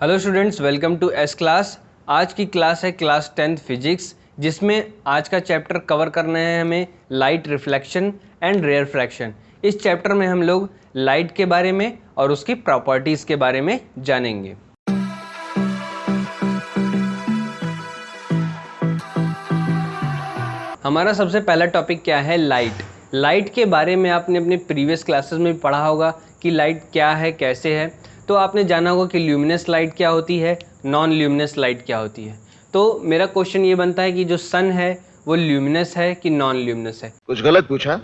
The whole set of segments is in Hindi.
Hello students, welcome to S class. आज की क्लास है क्लास 10th फिजिक्स, जिसमें आज का चैप्टर कवर करना है हमें लाइट रिफ्लेक्शन एंड रेयरफ्रैक्शन। इस चैप्टर में हम लोग लाइट के बारे में और उसकी प्रॉपर्टीज़ के बारे में जानेंगे। हमारा सबसे पहला टॉपिक क्या है? लाइट। लाइट के बारे में आपने अपने प्रीवियस क्लासेस में भी पढ़ा होगा कि लाइट क्या है, कैसे है। तो आपने जाना होगा कि ल्यूमिनस लाइट क्या होती है, नॉन ल्यूमिनस लाइट क्या होती है। तो मेरा क्वेश्चन ये बनता है कि जो सन है वो ल्यूमिनस है कि नॉन ल्यूमिनस है? कुछ गलत पूछा?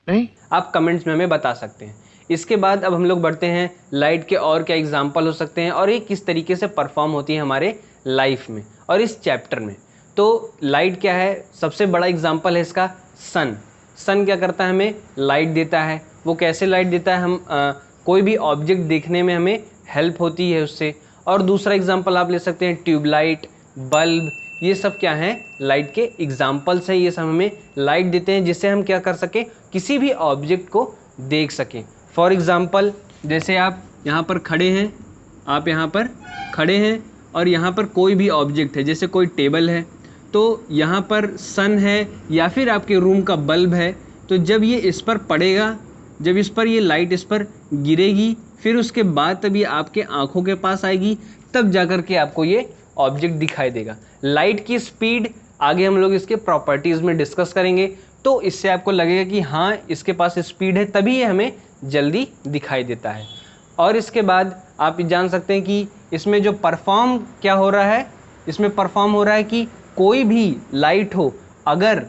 नहीं। आप कमेंट्स में हमें बता सकते हैं। इसके बाद अब हम लोग बढ़ते हैं लाइट के और क्या एग्जाम्पल हो सकते हैं और ये किस तरीके से परफॉर्म होती है हमारे लाइफ में और इस चैप्टर में। तो लाइट क्या है? सबसे बड़ा एग्जाम्पल है इसका सन। सन क्या करता है? हमें लाइट देता है। वो कैसे लाइट देता है? कोई भी ऑब्जेक्ट देखने में हमें हेल्प होती है उससे। और दूसरा एग्जाम्पल आप ले सकते हैं ट्यूबलाइट, बल्ब। ये सब क्या हैं? लाइट के एग्जाम्पल्स हैं। ये सब हमें लाइट देते हैं जिससे हम क्या कर सकें, किसी भी ऑब्जेक्ट को देख सकें। फॉर एग्ज़ाम्पल, जैसे आप यहाँ पर खड़े हैं, आप यहाँ पर खड़े हैं और यहाँ पर कोई भी ऑब्जेक्ट है, जैसे कोई टेबल है, तो यहाँ पर सन है या फिर आपके रूम का बल्ब है। तो जब ये इस पर पड़ेगा, जब इस पर ये लाइट इस पर गिरेगी, फिर उसके बाद तभी आपके आँखों के पास आएगी, तब जाकर के आपको ये ऑब्जेक्ट दिखाई देगा। लाइट की स्पीड आगे हम लोग इसके प्रॉपर्टीज़ में डिस्कस करेंगे, तो इससे आपको लगेगा कि हाँ इसके पास स्पीड है, तभी ये हमें जल्दी दिखाई देता है। और इसके बाद आप जान सकते हैं कि इसमें जो परफॉर्म क्या हो रहा है, इसमें परफॉर्म हो रहा है कि कोई भी लाइट हो अगर,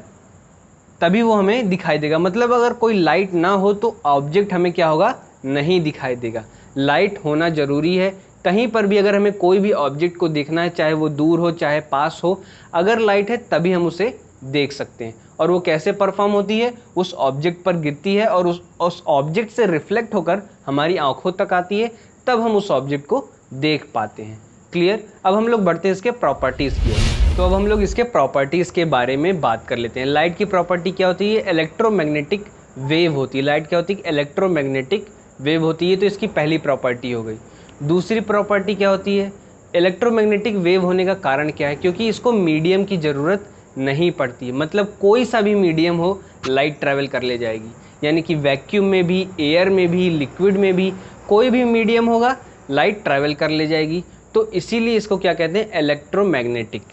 तभी वो हमें दिखाई देगा। मतलब अगर कोई लाइट ना हो तो ऑब्जेक्ट हमें क्या होगा? नहीं दिखाई देगा। लाइट होना ज़रूरी है। कहीं पर भी अगर हमें कोई भी ऑब्जेक्ट को देखना है, चाहे वो दूर हो चाहे पास हो, अगर लाइट है तभी हम उसे देख सकते हैं। और वो कैसे परफॉर्म होती है? उस ऑब्जेक्ट पर गिरती है और उस ऑब्जेक्ट से रिफ्लेक्ट होकर हमारी आंखों तक आती है, तब हम उस ऑब्जेक्ट को देख पाते हैं। क्लियर? अब हम लोग बढ़ते हैं इसके प्रॉपर्टीज़ की ओर। तो अब हम लोग इसके प्रॉपर्टीज़ के बारे में बात कर लेते हैं। लाइट की प्रॉपर्टी क्या होती है? इलेक्ट्रोमैग्नेटिक वेव होती है। लाइट क्या होती है? इलेक्ट्रोमैग्नेटिक वेव होती है। तो इसकी पहली प्रॉपर्टी हो गई। दूसरी प्रॉपर्टी क्या होती है? इलेक्ट्रोमैग्नेटिक वेव होने का कारण क्या है? क्योंकि इसको मीडियम की ज़रूरत नहीं पड़ती। मतलब कोई सा भी मीडियम हो, लाइट ट्रैवल कर ले जाएगी। यानी कि वैक्यूम में भी, एयर में भी, लिक्विड में भी, कोई भी मीडियम होगा, लाइट ट्रैवल कर ले जाएगी। तो इसीलिए इसको क्या कहते हैं? इलेक्ट्रोमैग्नेटिक।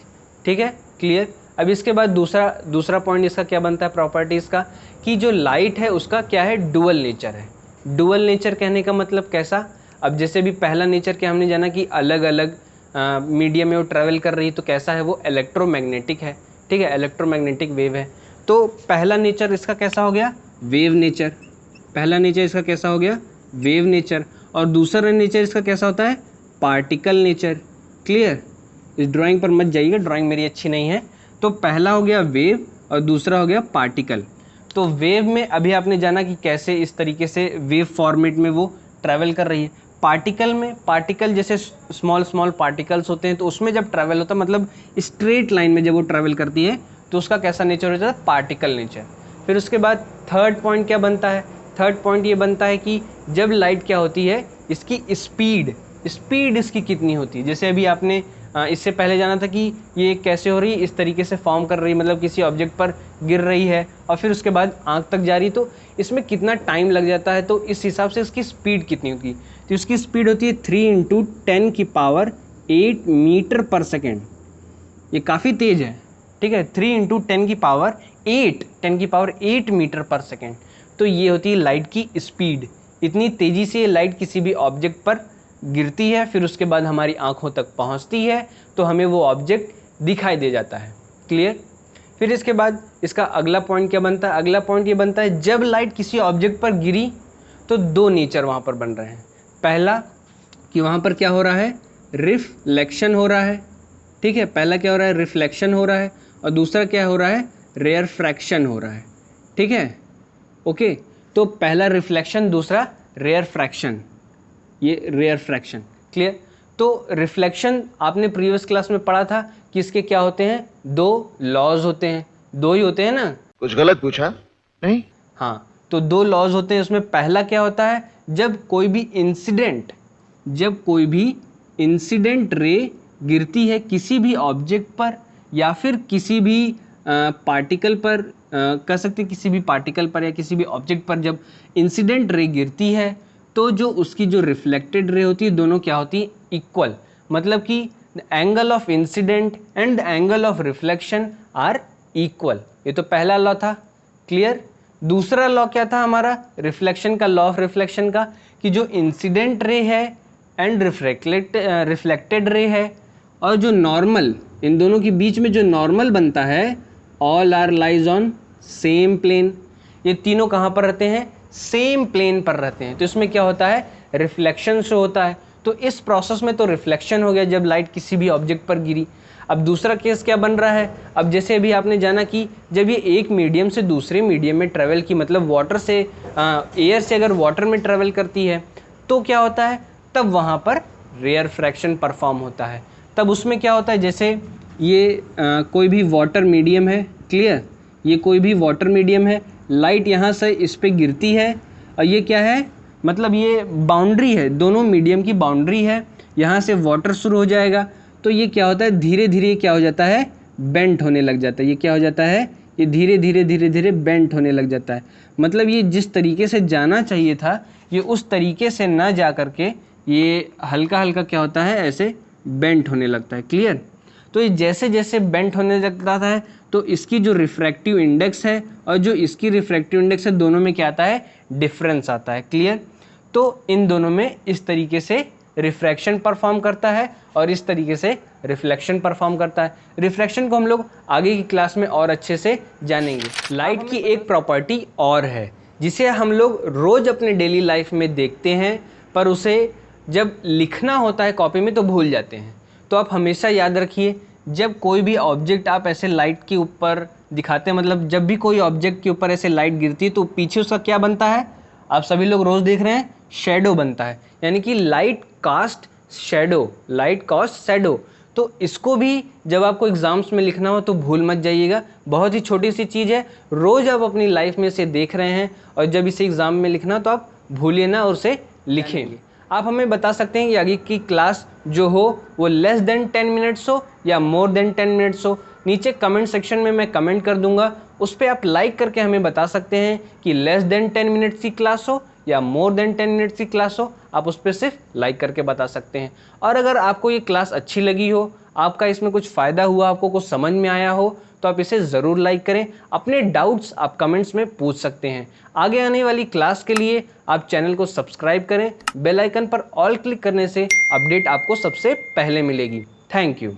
ठीक है, क्लियर? अब इसके बाद दूसरा पॉइंट इसका क्या बनता है प्रॉपर्टीज़ का, कि जो लाइट है उसका क्या है? डुअल नेचर है। डुअल नेचर कहने का मतलब कैसा? अब जैसे भी पहला नेचर क्या हमने जाना कि अलग अलग मीडियम में वो ट्रैवल कर रही है, तो कैसा है? वो इलेक्ट्रोमैग्नेटिक है। ठीक है, इलेक्ट्रोमैग्नेटिक वेव है। तो पहला नेचर इसका कैसा हो गया? Wave nature. पहला नेचर इसका कैसा हो गया? Wave nature. और दूसरा नेचर इसका कैसा होता है? Particle nature. क्लियर? इस ड्राइंग पर मत जाइएगा, ड्राइंग मेरी अच्छी नहीं है। तो पहला हो गया वेव और दूसरा हो गया पार्टिकल। तो वेव में अभी आपने जाना कि कैसे इस तरीके से वेव फॉर्मेट में वो ट्रैवल कर रही है। पार्टिकल में, पार्टिकल जैसे स्मॉल स्मॉल पार्टिकल्स होते हैं, तो उसमें जब ट्रैवल होता है, मतलब स्ट्रेट लाइन में जब वो ट्रैवल करती है, तो उसका कैसा नेचर होता है? Particle nature. फिर उसके बाद थर्ड पॉइंट क्या बनता है? थर्ड पॉइंट ये बनता है कि जब लाइट क्या होती है, इसकी स्पीड इसकी कितनी होती है। जैसे अभी आपने इससे पहले जाना था कि ये कैसे हो रही है, इस तरीके से फॉर्म कर रही है, मतलब किसी ऑब्जेक्ट पर गिर रही है और फिर उसके बाद आँख तक जा रही है, तो इसमें कितना टाइम लग जाता है, तो इस हिसाब से इसकी स्पीड कितनी होगी। तो इसकी स्पीड होती है 3 × 10⁸ मीटर पर सेकेंड। ये काफ़ी तेज़ है। ठीक है, 3 × 10⁸ मीटर पर सेकेंड। तो ये होती है लाइट की स्पीड। इतनी तेज़ी से लाइट किसी भी ऑब्जेक्ट पर गिरती है, फिर उसके बाद हमारी आंखों तक पहुंचती है, तो हमें वो ऑब्जेक्ट दिखाई दे जाता है। क्लियर? फिर इसके बाद इसका अगला पॉइंट क्या बनता है? अगला पॉइंट ये बनता है, जब लाइट किसी ऑब्जेक्ट पर गिरी तो दो नेचर वहाँ पर बन रहे हैं। पहला कि वहाँ पर क्या हो रहा है? रिफ्लेक्शन हो रहा है। ठीक है, पहला क्या हो रहा है? रिफ्लेक्शन हो रहा है। और दूसरा क्या हो रहा है? रेयरफ्रैक्शन हो रहा है। ठीक है, ओके। तो पहला रिफ्लेक्शन, दूसरा रेयरफ्रैक्शन, ये रेयरफ्रैक्शन। क्लियर? तो रिफ्लेक्शन आपने प्रीवियस क्लास में पढ़ा था कि इसके क्या होते हैं? दो लॉज होते हैं। दो ही होते हैं ना? कुछ गलत पूछा? नहीं। हाँ, तो दो लॉज होते हैं। उसमें पहला क्या होता है? जब कोई भी इंसिडेंट रे गिरती है किसी भी ऑब्जेक्ट पर या फिर किसी भी पार्टिकल पर, कह सकते किसी भी पार्टिकल पर या किसी भी ऑब्जेक्ट पर जब इंसिडेंट रे गिरती है तो जो उसकी जो रिफ्लेक्टेड रे होती है दोनों क्या होती है, इक्वल। मतलब कि the angle of incident and the angle of reflection are equal. ये तो पहला लॉ था, क्लियर। दूसरा लॉ क्या था हमारा, रिफ्लेक्शन का, लॉ ऑफ रिफ्लेक्शन का, कि जो इंसिडेंट रे है एंड रिफ्लेक्टेड रे है और जो नॉर्मल, इन दोनों के बीच में जो नॉर्मल बनता है, all are lies on same plane. ये तीनों कहाँ पर रहते हैं, सेम प्लेन पर रहते हैं। तो इसमें क्या होता है, रिफ्लेक्शन शो होता है। तो इस प्रोसेस में तो रिफ्लेक्शन हो गया जब लाइट किसी भी ऑब्जेक्ट पर गिरी। अब दूसरा केस क्या बन रहा है, अब जैसे अभी आपने जाना कि जब ये एक मीडियम से दूसरे मीडियम में ट्रेवल की, मतलब वाटर से एयर से अगर वाटर में ट्रेवल करती है तो क्या होता है, तब वहाँ पर रेयर फ्रैक्शन परफॉर्म होता है। तब उसमें क्या होता है, जैसे ये कोई भी वाटर मीडियम है, क्लियर, ये कोई भी वाटर मीडियम है, लाइट यहाँ से इस पे गिरती है और ये क्या है, मतलब ये बाउंड्री है, दोनों मीडियम की बाउंड्री है, यहाँ से वाटर शुरू हो जाएगा। तो ये क्या होता है, धीरे धीरे क्या हो जाता है, बेंट होने लग जाता है। ये क्या हो जाता है, ये धीरे धीरे बेंट होने लग जाता है। मतलब ये जिस तरीके से जाना चाहिए था ये उस तरीके से ना जा करके ये हल्का हल्का क्या होता है, ऐसे बेंट होने लगता है, क्लियर। तो ये जैसे जैसे बेंट होने लगता है तो इसकी जो रिफ्रैक्टिव इंडेक्स है और जो इसकी रिफ्रैक्टिव इंडेक्स है दोनों में क्या आता है, डिफरेंस आता है, क्लियर। तो इन दोनों में इस तरीके से रिफ्रैक्शन परफॉर्म करता है और इस तरीके से रिफ्लेक्शन परफॉर्म करता है। रिफ्लेक्शन को हम लोग आगे की क्लास में और अच्छे से जानेंगे। लाइट की एक प्रॉपर्टी और है जिसे हम लोग रोज अपने डेली लाइफ में देखते हैं, पर उसे जब लिखना होता है कॉपी में तो भूल जाते हैं। तो आप हमेशा याद रखिए, जब कोई भी ऑब्जेक्ट आप ऐसे लाइट के ऊपर दिखाते हैं, मतलब जब भी कोई ऑब्जेक्ट के ऊपर ऐसे लाइट गिरती है तो पीछे उसका क्या बनता है, आप सभी लोग रोज देख रहे हैं, शेडो बनता है। यानी कि light cast shadow, light cast shadow. तो इसको भी जब आपको एग्जाम्स में लिखना हो तो भूल मत जाइएगा। बहुत ही छोटी सी चीज़ है, रोज आप अपनी लाइफ में इसे देख रहे हैं और जब इसे एग्जाम में लिखना तो आप भूलिए ना और उसे लिखेंगे। आप हमें बता सकते हैं कि आगे की क्लास जो हो वो लेस देन 10 मिनट्स हो या मोर देन 10 मिनट्स हो। नीचे कमेंट सेक्शन में मैं कमेंट कर दूंगा, उस पर आप लाइक करके हमें बता सकते हैं कि लेस देन 10 मिनट्स की क्लास हो या मोर देन 10 मिनट्स की क्लास हो। आप उस पर सिर्फ लाइक करके बता सकते हैं। और अगर आपको ये क्लास अच्छी लगी हो, आपका इसमें कुछ फ़ायदा हुआ, आपको कुछ समझ में आया हो, तो आप इसे ज़रूर लाइक करें। अपने डाउट्स आप कमेंट्स में पूछ सकते हैं। आगे आने वाली क्लास के लिए आप चैनल को सब्सक्राइब करें, बेल आइकन पर ऑल क्लिक करने से अपडेट आपको सबसे पहले मिलेगी। Thank you.